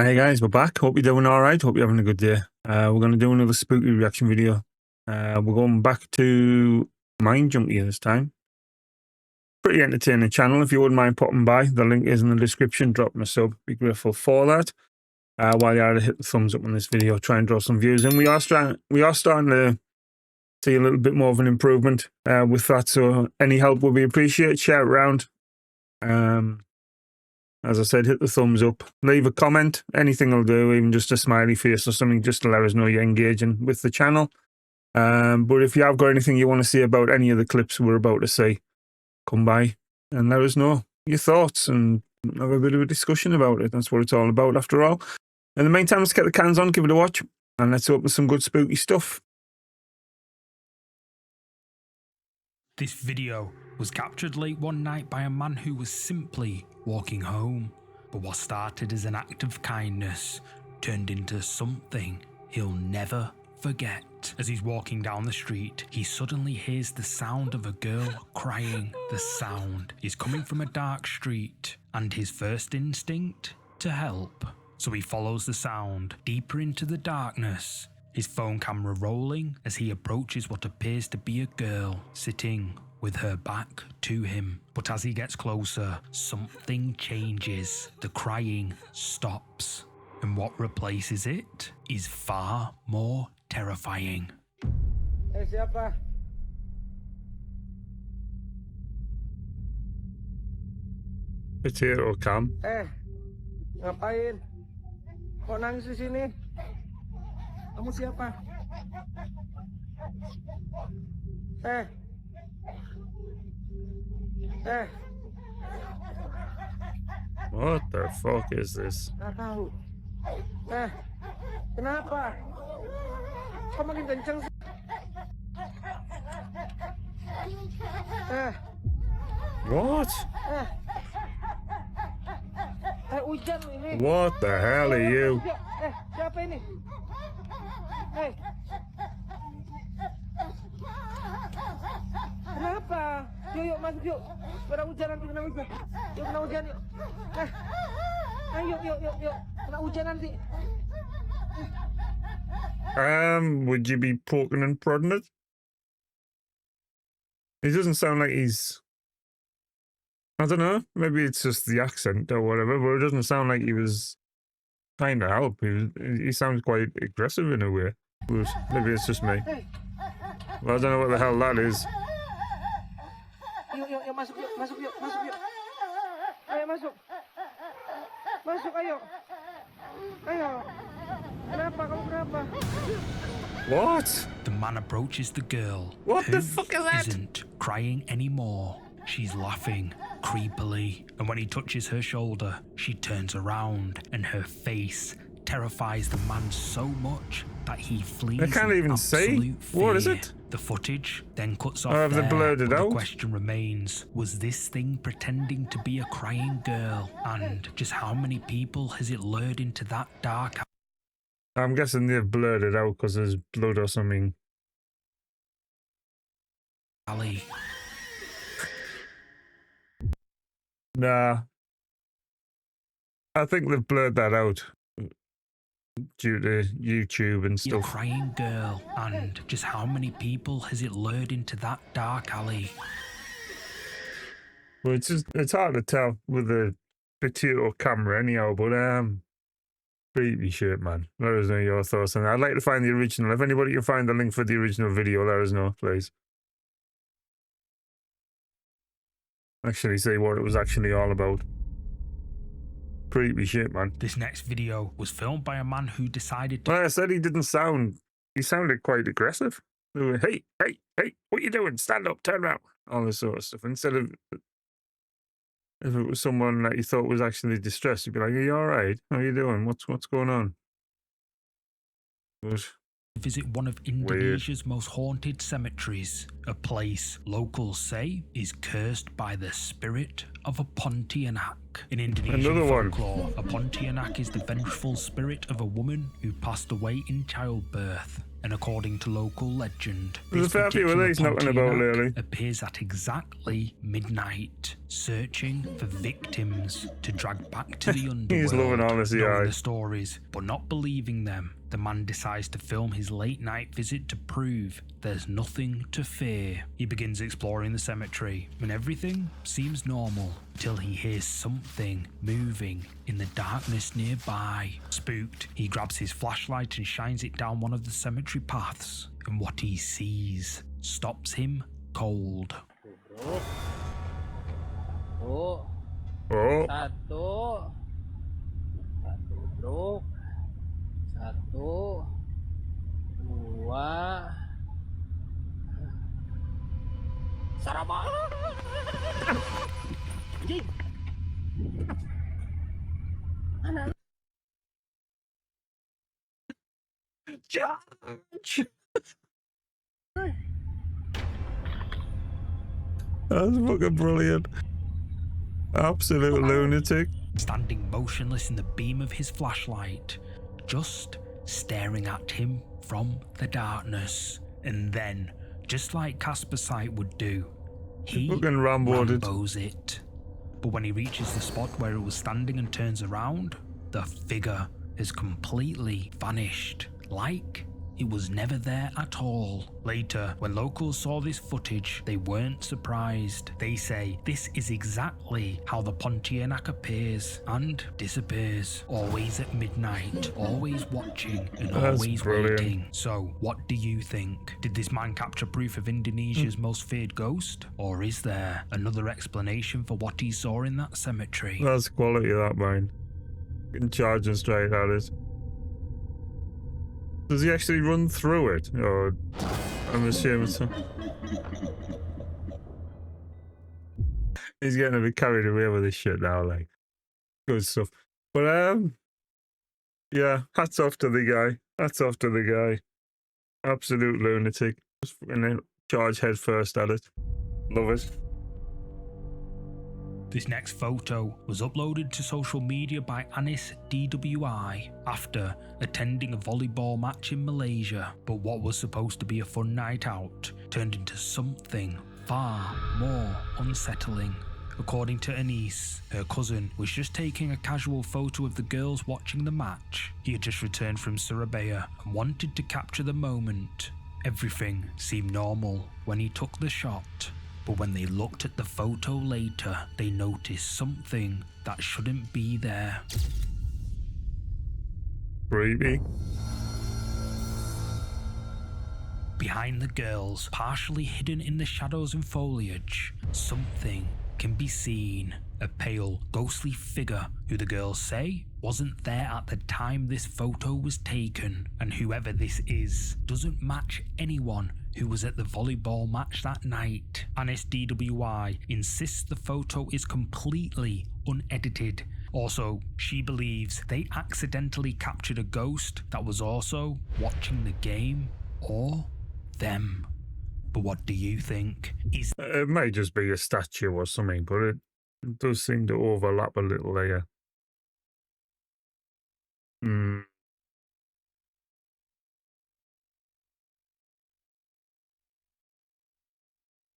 Hey guys, we're back. Hope you're doing all right. Hope you're having a good day. We're going to do another spooky reaction video. We're going back to MINDJUNKIE this time. Pretty entertaining channel. If you wouldn't mind popping by, the link is in the description. Dropping a sub. Be grateful for that. While you're at it, hit the thumbs up on this video. Try and draw some views. And we are starting to see a little bit more of an improvement with that. So any help will be appreciated. Share it around. As I said, hit the thumbs up, leave a comment, anything will do, even just a smiley face or something, just to let us know you're engaging with the channel. But if you have got anything you want to see about any of the clips we're about to see, come by and let us know your thoughts and have a bit of a discussion about it. That's what it's all about after all. In the meantime, let's get the cans on, give it a watch, and let's open some good spooky stuff. This video was captured late one night by a man who was simply walking home, but what started as an act of kindness turned into something he'll never forget. As he's walking down the street, he suddenly hears the sound of a girl crying. The sound is coming from a dark street, and his first instinct to help. So he follows the sound deeper into the darkness, his phone camera rolling as he approaches what appears to be a girl sitting with her back to him. But as he gets closer, something changes. The crying stops, and what replaces it is far more terrifying. Eh, siapa? Potato cam. Ngapain? Kok nangis di sini? Kamu siapa? What the fuck is this? Nggak tahu. Kenapa? Kok makin kenceng sih? What? Hujan ini. What the hell are you? Siapa ini? Kenapa? Yuk masuk yuk. Kena hujan nanti, kena hujan. Yuk kena hujan yuk. Ayo yuk. Kena hujan nanti. Would you be poking and prodding it? He doesn't sound like he's... I don't know, maybe it's just the accent or whatever, but it doesn't sound like he was trying to help. He sounds quite aggressive in a way. But maybe it's just me. Well, I don't know what the hell that is. Yuk, masuk yuk. Ayo masuk. Masuk ayo. Kenapa? Kamu kenapa? What? The man approaches the girl. What the fuck is that? Isn't crying anymore. She's laughing creepily, and when he touches her shoulder, she turns around, and her face terrifies the man so much that he flees. I can't even see. What is it? The footage then cuts off. Have they blurred it out? The question remains: was this thing pretending to be a crying girl? And just how many people has it lured into that dark? I'm guessing they've blurred it out because there's blood or something. Alley. Nah. I think they've blurred that out due to YouTube and stuff. A crying girl, and just how many people has it lured into that dark alley? Well, it's hard to tell with the potato camera anyhow, but creepy shit, man. Let us know your thoughts on that. I'd like to find the original. If anybody can find the link for the original video, let us know, please. Actually see what it was actually all about. Creepy shit, man. This next video was filmed by a man who decided to... Like I said, he sounded quite aggressive. They were, hey, what you doing? Stand up, turn around. All this sort of stuff. Instead of, if it was someone that you thought was actually distressed, you'd be like, are you all right? How are you doing? What's going on? But visit one of Indonesia's most haunted cemeteries, a place locals say is cursed by the spirit of a Pontianak. In Indonesian Another one. folklore, a Pontianak is the vengeful spirit of a woman who passed away in childbirth. And according to local legend, There's this a fair few of particular these knocking about Pontianak lately. appears at exactly midnight, searching for victims to drag back to the underworld. He's loving all this, knowing yeah. the stories, but not believing them. The man decides to film his late-night visit to prove there's nothing to fear. He begins exploring the cemetery, and everything seems normal, till he hears something moving in the darkness nearby. Spooked, he grabs his flashlight and shines it down one of the cemetery paths, and what he sees stops him cold. Oh, Oh, satu, bro. Satu, dua, Sarama. Anjing. Mana? Judge. That's fucking brilliant. Absolute lunatic. Standing motionless in the beam of his flashlight, just staring at him from the darkness. And then, just like Casper Sight would do, he Fucking Rambo'd it. Rambos it. But when he reaches the spot where it was standing and turns around, the figure has completely vanished, like it was never there at all. Later, when locals saw this footage, they weren't surprised. They say this is exactly how the Pontianak appears and disappears. Always at midnight, always watching and That's always brilliant. waiting. So, what do you think? Did this man capture proof of Indonesia's most feared ghost? Or is there another explanation for what he saw in that cemetery? That's quality, that man. Charging straight at it. Does he actually run through it? Or I'm assuming so. He's getting a bit carried away with this shit now, like. Good stuff. But yeah, hats off to the guy. Hats off to the guy. Absolute lunatic. Just fucking charge head first at it. Love it. This next photo was uploaded to social media by Anis DWI after attending a volleyball match in Malaysia, but what was supposed to be a fun night out turned into something far more unsettling. According to Anis, her cousin was just taking a casual photo of the girls watching the match. He had just returned from Surabaya and wanted to capture the moment. Everything seemed normal when he took the shot. But when they looked at the photo later, they noticed something that shouldn't be there. Creepy. Behind the girls, partially hidden in the shadows and foliage, something can be seen. A pale, ghostly figure who the girls say wasn't there at the time this photo was taken, and whoever this is doesn't match anyone who was at the volleyball match that night. Anis DWI insists the photo is completely unedited. Also, she believes they accidentally captured a ghost that was also watching the game, or them. But what do you think? Is It may just be a statue or something, but it does seem to overlap a little there.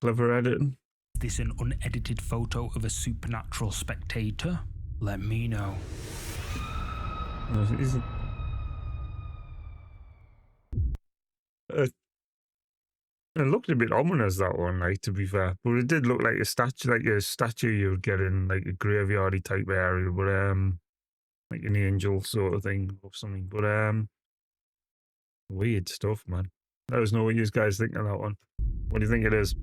Clever editing. this an unedited photo of a supernatural spectator? Let me know. It looked a bit ominous, that one, like, to be fair. But it did look like a statue you would get in like a graveyardy type area, but like an angel sort of thing or something. But weird stuff, man. Let us know what you guys think of that one. What do you think it is?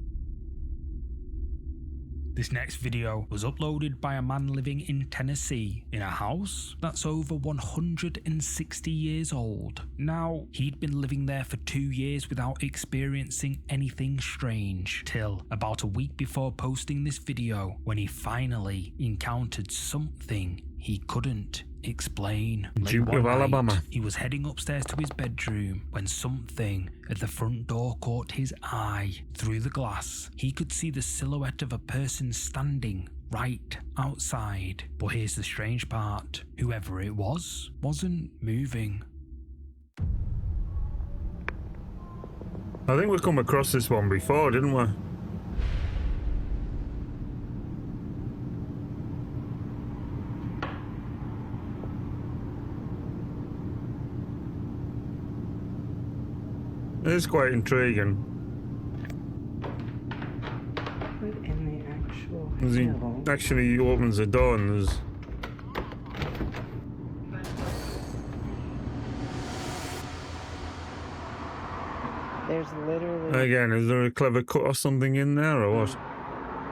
This next video was uploaded by a man living in Tennessee in a house that's over 160 years old. Now, he'd been living there for 2 years without experiencing anything strange, till about a week before posting this video, when he finally encountered something he couldn't explain. Late Duke one of night, Alabama. he was heading upstairs to his bedroom when something at the front door caught his eye. Through the glass, he could see the silhouette of a person standing right outside. But here's the strange part. Whoever it was wasn't moving. I think we come across this one before, didn't we? It's quite intriguing. What in the actual As he hell? actually opens the door and there's... There's literally... Again, is there a clever cut or something in there or what?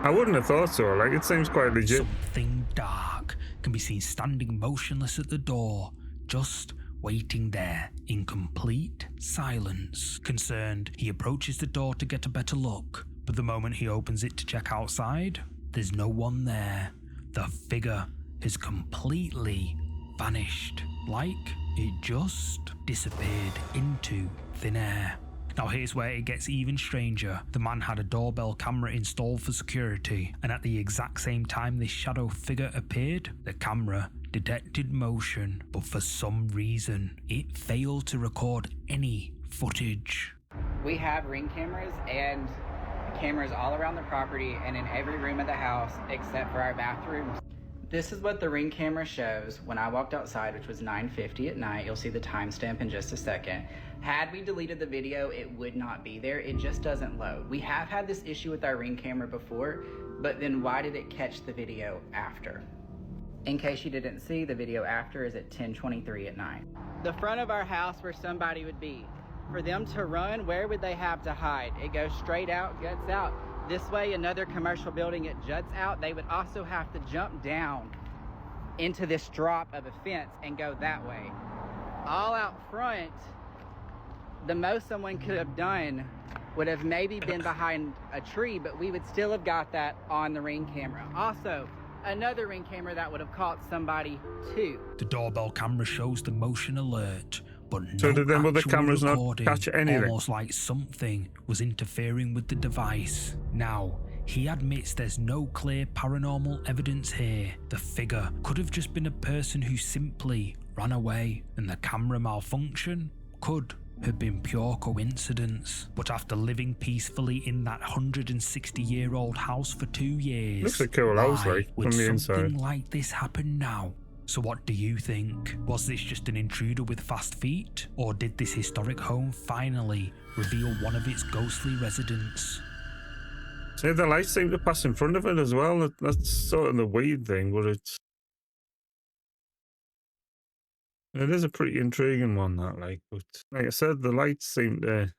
I wouldn't have thought so, like it seems quite legit. Something dark can be seen standing motionless at the door, just waiting there in complete silence. Concerned, he approaches the door to get a better look, but the moment he opens it to check outside, there's no one there. The figure has completely vanished, like it just disappeared into thin air. Now here's where it gets even stranger. The man had a doorbell camera installed for security, and at the exact same time this shadow figure appeared, the camera detected motion, but for some reason it failed to record any footage. We have ring cameras and cameras all around the property and in every room of the house except for our bathrooms. This is what the ring camera shows when I walked outside, which was 9:50 at night. You'll see the timestamp in just a second. Had we deleted the video, it would not be there. It just doesn't load. We have had this issue with our ring camera before, but then why did it catch the video after? In case you didn't see, the video after is at 10:23 at night. The front of our house where somebody would be. For them to run, where would they have to hide? It goes straight out, juts out. This way, another commercial building, it juts out. They would also have to jump down into this drop of a fence and go that way. All out front, the most someone could have done would have maybe been behind a tree, but we would still have got that on the ring camera. Also, another ring camera that would have caught somebody too. The doorbell camera shows the motion alert, but So no did them other actual cameras not recording, catch anything? almost like something was interfering with the device. Now, he admits there's no clear paranormal evidence here. The figure could have just been a person who simply ran away, and the camera malfunction could have been pure coincidence. But after living peacefully in that 160-year-old house for 2 years, Looks a cool house, why like, would from the something inside. like this happen now? So what do you think? Was this just an intruder with fast feet? Or did this historic home finally reveal one of its ghostly residents? See, the lights seem to pass in front of it as well. That's sort of the weird thing, but it is a pretty intriguing one, that, like. But like I said, the lights seem to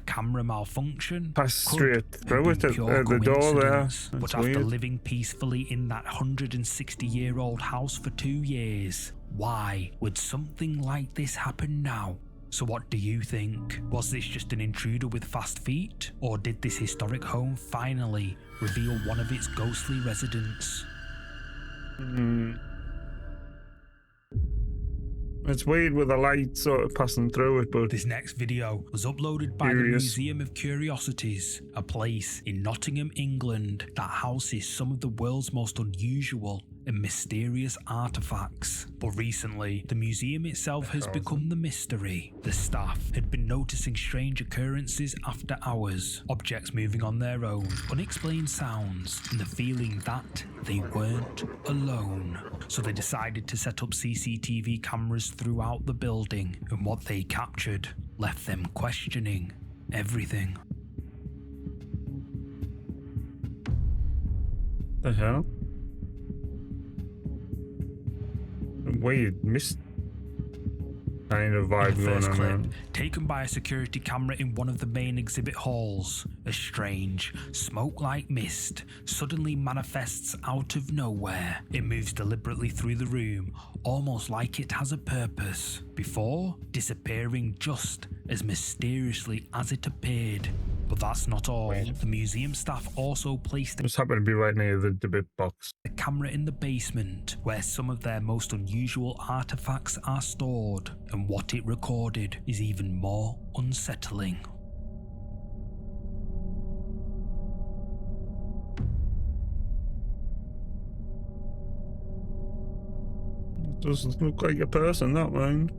Camera malfunction pass could straight have through been it at pure the door there. coincidence. That's But after weird. living peacefully in that 160-year-old house for 2 years, why would something like this happen now? So what do you think? Was this just an intruder with fast feet? Or did this historic home finally reveal one of its ghostly residents? It's weird with the light sort of passing through it, but This next video was uploaded by the Curious. Museum of Curiosities, a place in Nottingham, England that houses some of the world's most unusual and mysterious artifacts. But recently, the museum itself has become the mystery. The staff had been noticing strange occurrences after hours, objects moving on their own, unexplained sounds, and the feeling that they weren't alone. So they decided to set up CCTV cameras throughout the building, and what they captured left them questioning everything. the hell? Weird mist kind of In vibe the going first on clip, there. taken by a security camera in one of the main exhibit halls, a strange, smoke-like mist suddenly manifests out of nowhere. It moves deliberately through the room, almost like it has a purpose, before disappearing just as mysteriously as it appeared. But that's not all. The museum staff also placed Just happened to be right near the bit box. a camera in the basement where some of their most unusual artifacts are stored, and what it recorded is even more unsettling. Doesn't look like a person, that one.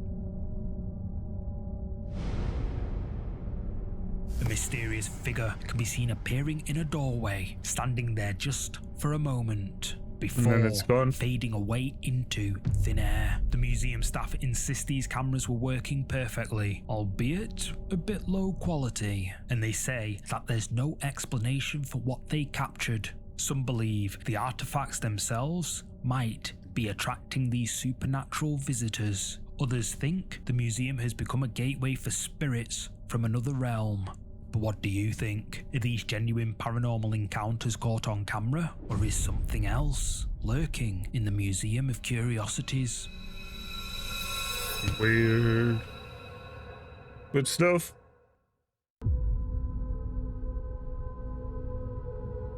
A mysterious figure can be seen appearing in a doorway, standing there just for a moment, before And then it's gone. fading away into thin air. The museum staff insist these cameras were working perfectly, albeit a bit low quality, and they say that there's no explanation for what they captured. Some believe the artifacts themselves might be attracting these supernatural visitors. Others think the museum has become a gateway for spirits from another realm. But what do you think? Are these genuine paranormal encounters caught on camera, or is something else lurking in the Museum of Curiosities? Weird. Good stuff.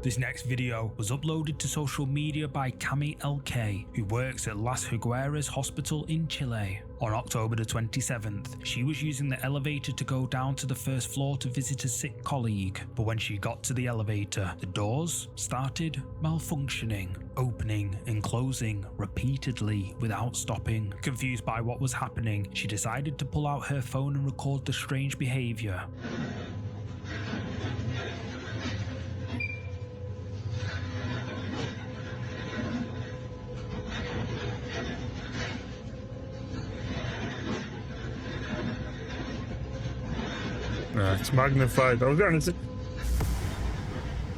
This next video was uploaded to social media by Cami LK, who works at Las Higueras Hospital in Chile. On October the 27th, she was using the elevator to go down to the first floor to visit a sick colleague, but when she got to the elevator, the doors started malfunctioning, opening and closing repeatedly without stopping. Confused by what was happening, she decided to pull out her phone and record the strange behavior. It's magnified. I was going to say,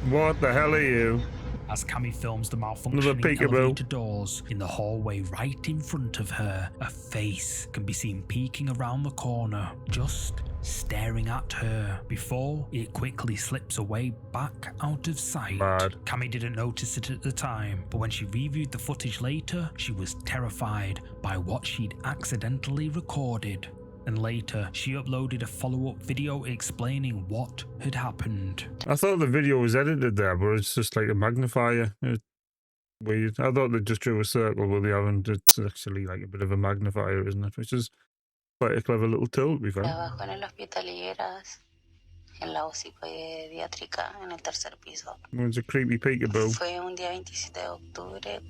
what the hell are you? As Cami films the Another malfunctioning peekaboo. elevator doors, in the hallway right in front of her, a face can be seen peeking around the corner, just staring at her, before it quickly slips away back out of sight. Mad. Cami didn't notice it at the time, but when she reviewed the footage later, she was terrified by what she'd accidentally recorded. And later, she uploaded a follow-up video explaining what had happened. I thought the video was edited there, but it's just like a magnifier. It's weird. I thought they just drew a circle, but they haven't. It's actually like a bit of a magnifier, isn't it? Which is quite a clever little tool, to be fair. Trabajo en el hospital Higueras, en la UCI pediátrica, en el tercer piso. It's a creepy peekaboo. Fue un día 27 de octubre.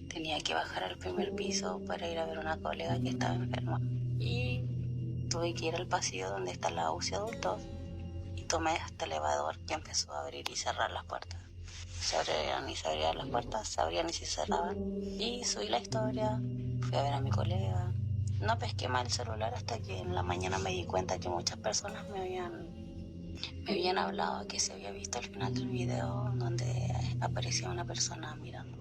Tenía que bajar al primer piso para ir a ver una colega que estaba enferma. Y tuve que ir al pasillo donde está la UCI adultos. Y tomé este elevador que empezó a abrir y cerrar las puertas. Se abrían y se abrían las puertas, se abrían y se cerraban. Y subí la historia, fui a ver a mi colega. No pesqué mal el celular hasta que en la mañana me di cuenta que muchas personas me habían hablado que se había visto al final del video donde aparecía una persona mirando.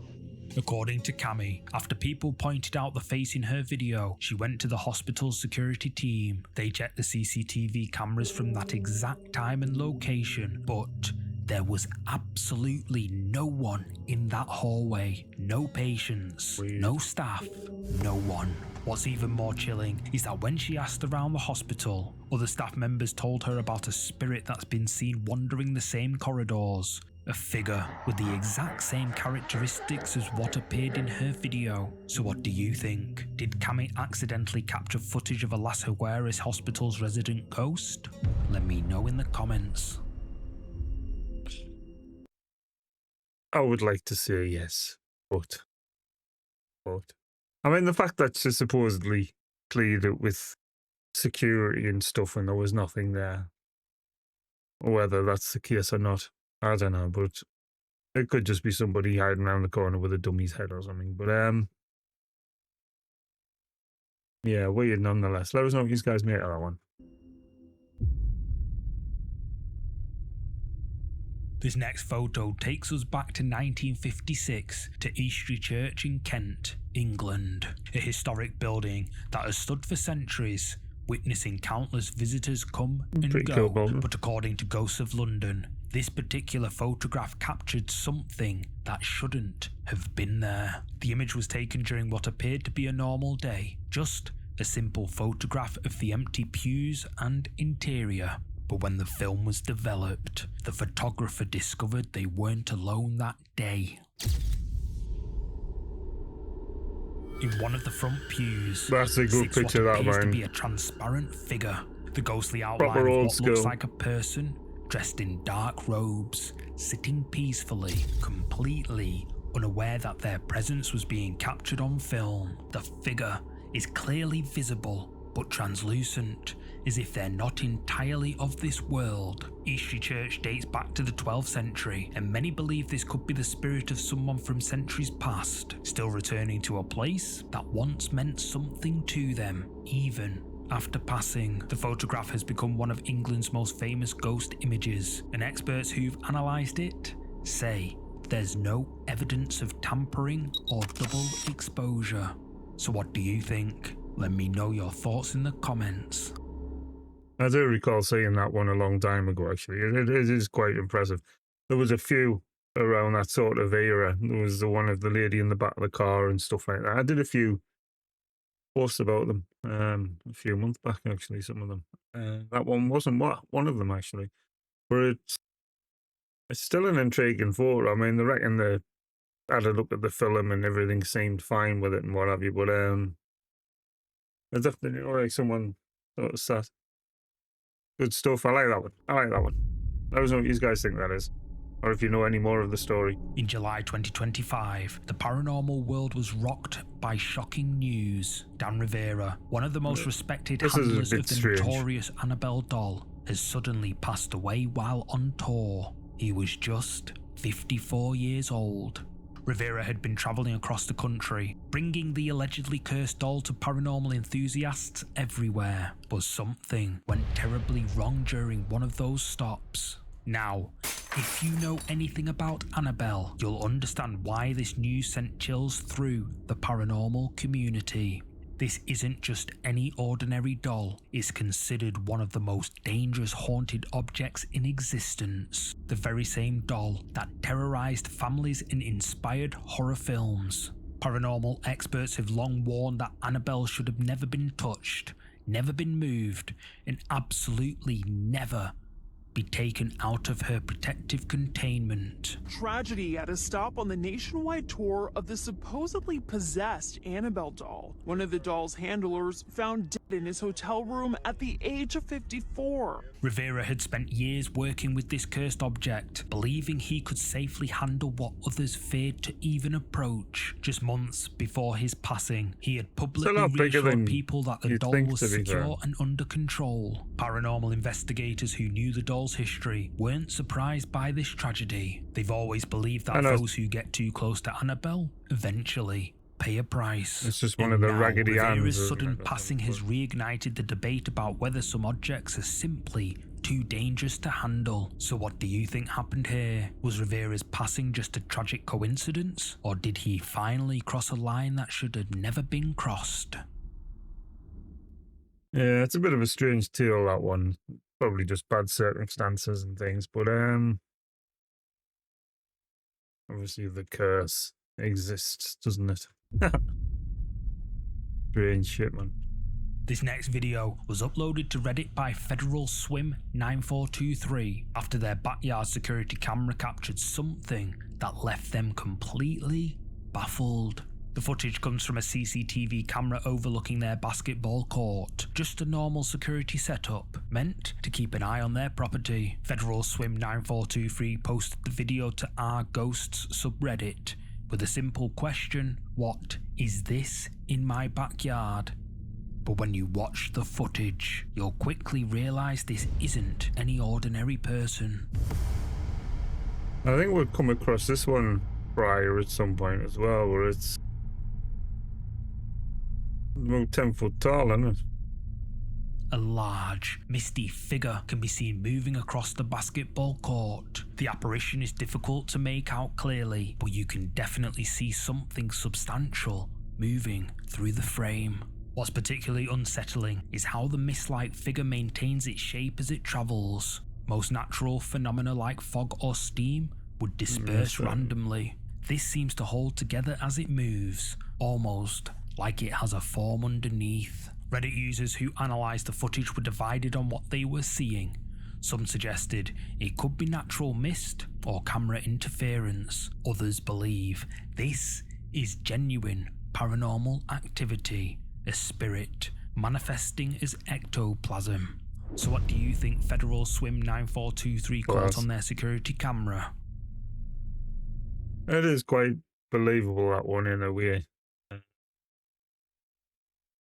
According to Cami, after people pointed out the face in her video, she went to the hospital's security team. They checked the CCTV cameras from that exact time and location, but there was absolutely no one in that hallway. No patients, no staff, no one. What's even more chilling is that when she asked around the hospital, other staff members told her about a spirit that's been seen wandering the same corridors. A figure with the exact same characteristics as what appeared in her video. So what do you think? Did Cami accidentally capture footage of a Las Higueras Hospital's resident ghost? Let me know in the comments. I would like to say yes, but I mean, the fact that she supposedly cleared it with security and stuff and there was nothing there, whether that's the case or not, I don't know, but it could just be somebody hiding around the corner with a dummy's head or something. But yeah, weird nonetheless. Let us know if you guys made that one. This next photo takes us back to 1956 to Eastry Church in Kent, England, a historic building that has stood for centuries, witnessing countless visitors come and Pretty go. cool, But according to Ghosts of London, this particular photograph captured something that shouldn't have been there. The image was taken during what appeared to be a normal day, just a simple photograph of the empty pews and interior. But when the film was developed, the photographer discovered they weren't alone that day. In one of the front pews, That's a good sits picture, what that, appears to man. be a transparent figure. The ghostly outline Proper of old what school. looks like a person dressed in dark robes, sitting peacefully, completely Unaware that their presence was being captured on film, the figure is clearly visible but translucent, as if they're not entirely of this world. Eastleigh Church dates back to the 12th century, and many believe this could be the spirit of someone from centuries past, still returning to a place that once meant something to them, even after passing. The photograph has become one of England's most famous ghost images, and experts who've analysed it say there's no evidence of tampering or double exposure. So what do you think? Let me know your thoughts in the comments. I do recall seeing that one a long time ago, actually. It is quite impressive. There was a few around that sort of era. There was the one of the lady in the back of the car and stuff like that. I did a few posts about them a few months back, actually, some of them. That one wasn't one of them, actually. But it's still an intriguing photo. I mean, they reckon they had a look at the film and everything seemed fine with it and what have you, but it's definitely like someone sort of sat. Good stuff. I like that one. I like that one. I don't know what you guys think that is, or if you know any more of the story. In July 2025, the paranormal world was rocked by shocking news. Dan Rivera, one of the most respected handlers of the notorious Annabelle doll, has suddenly passed away while on tour. He was just 54 years old. Rivera had been travelling across the country, bringing the allegedly cursed doll to paranormal enthusiasts everywhere. But something went terribly wrong during one of those stops. Now, if you know anything about Annabelle, you'll understand why this news sent chills through the paranormal community. This isn't just any ordinary doll, it's considered one of the most dangerous haunted objects in existence. The very same doll that terrorized families and inspired horror films. Paranormal experts have long warned that Annabelle should have never been touched, never been moved, and absolutely never be taken out of her protective containment. Tragedy at a stop on the nationwide tour of the supposedly possessed Annabelle doll. One of the doll's handlers found dead in his hotel room at the age of 54. Rivera had spent years working with this cursed object, believing he could safely handle what others feared to even approach. Just months before his passing, he had publicly reassured people that the doll was secure and under control. Paranormal investigators who knew the doll's history weren't surprised by this tragedy. They've always believed that those who get too close to Annabelle eventually pay a price. It's just one of the Raggedy Anns. Rivera's sudden passing has reignited the debate about whether some objects are simply too dangerous to handle. So what do you think happened here? Was Rivera's passing just a tragic coincidence? Or did he finally cross a line that should have never been crossed? Yeah, it's a bit of a strange tale, that one. Probably just bad circumstances and things, but obviously the curse exists, doesn't it? Strange shit, man. This next video was uploaded to Reddit by Federal Swim 9423 after their backyard security camera captured something that left them completely baffled. The footage comes from a CCTV camera overlooking their basketball court. Just a normal security setup, meant to keep an eye on their property. Federal Swim 9423 posted the video to our Ghosts subreddit with a simple question: what is this in my backyard? But when you watch the footage, you'll quickly realise this isn't any ordinary person. I think we've come across this one prior at some point as well, where it's about 10 foot tall, isn't it? A large, misty figure can be seen moving across the basketball court. The apparition is difficult to make out clearly, but you can definitely see something substantial moving through the frame. What's particularly unsettling is how the mist-like figure maintains its shape as it travels. Most natural phenomena like fog or steam would disperse randomly. This seems to hold together as it moves, almost like it has a form underneath. Reddit users who analysed the footage were divided on what they were seeing. Some suggested it could be natural mist or camera interference. Others believe this is genuine paranormal activity, a spirit manifesting as ectoplasm. So what do you think Federal Swim 9423 caught on their security camera? It is quite believable, that one, in a way.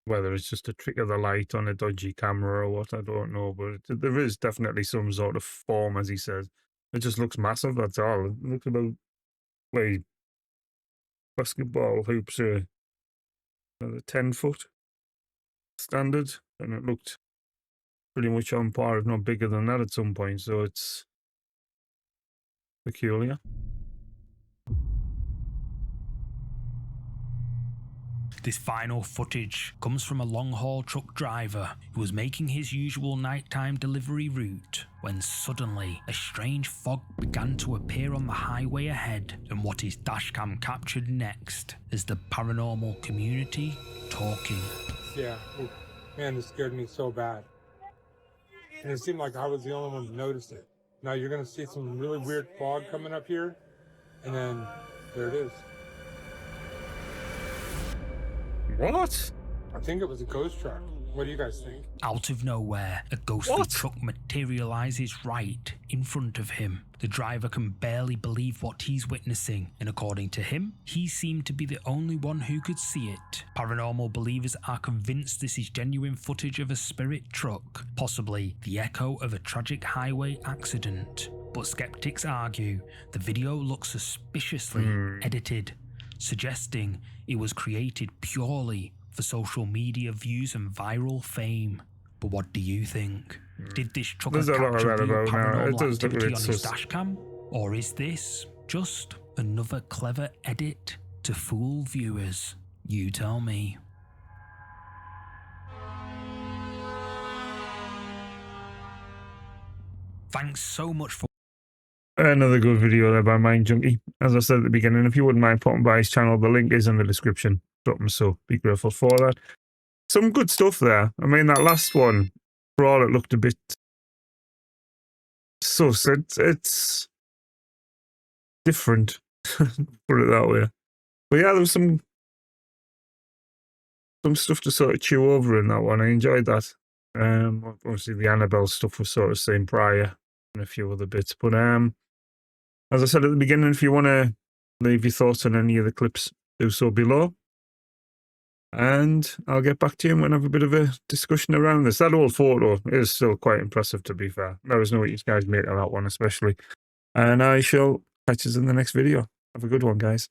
Whether it's just a trick of the light on a dodgy camera or what, I don't know. But there is definitely some sort of form, as he says. It just looks massive, that's all. It looks about like basketball hoops are 10-foot standard, and it looked pretty much on par, if not bigger than that at some point. So it's peculiar. This final footage comes from a long-haul truck driver who was making his usual nighttime delivery route when suddenly a strange fog began to appear on the highway ahead, and what his dashcam captured next is the paranormal community talking. Yeah, oh, man, this scared me so bad. And it seemed like I was the only one who noticed it. Now you're going to see some really weird fog coming up here, and then there it is. What? I think it was a ghost truck. What do you guys think? Out of nowhere, a ghostly truck materializes right in front of him. The driver can barely believe what he's witnessing, and according to him, he seemed to be the only one who could see it. Paranormal believers are convinced this is genuine footage of a spirit truck, possibly the echo of a tragic highway accident. But skeptics argue the video looks suspiciously edited, suggesting it was created purely for social media views and viral fame. But what do you think? Did this trucker capture real paranormal activity on his dashcam? Or is this just another clever edit to fool viewers? You tell me. Thanks so much for another good video there by MINDJUNKIE. As I said at the beginning, if you wouldn't mind popping by his channel, the link is in the description. Drop him, so be grateful for that. Some good stuff there. I mean, that last one, for all it looked a bit sus, it's different, put it that way. But yeah, there was some stuff to sort of chew over in that one. I enjoyed that. Obviously the Annabelle stuff was sort of seen prior, and a few other bits. But as I said at the beginning, if you want to leave your thoughts on any of the clips, do so below. And I'll get back to you and have a bit of a discussion around this. That old photo is still quite impressive, to be fair. Let us know what you guys make of that one, especially. And I shall catch us in the next video. Have a good one, guys.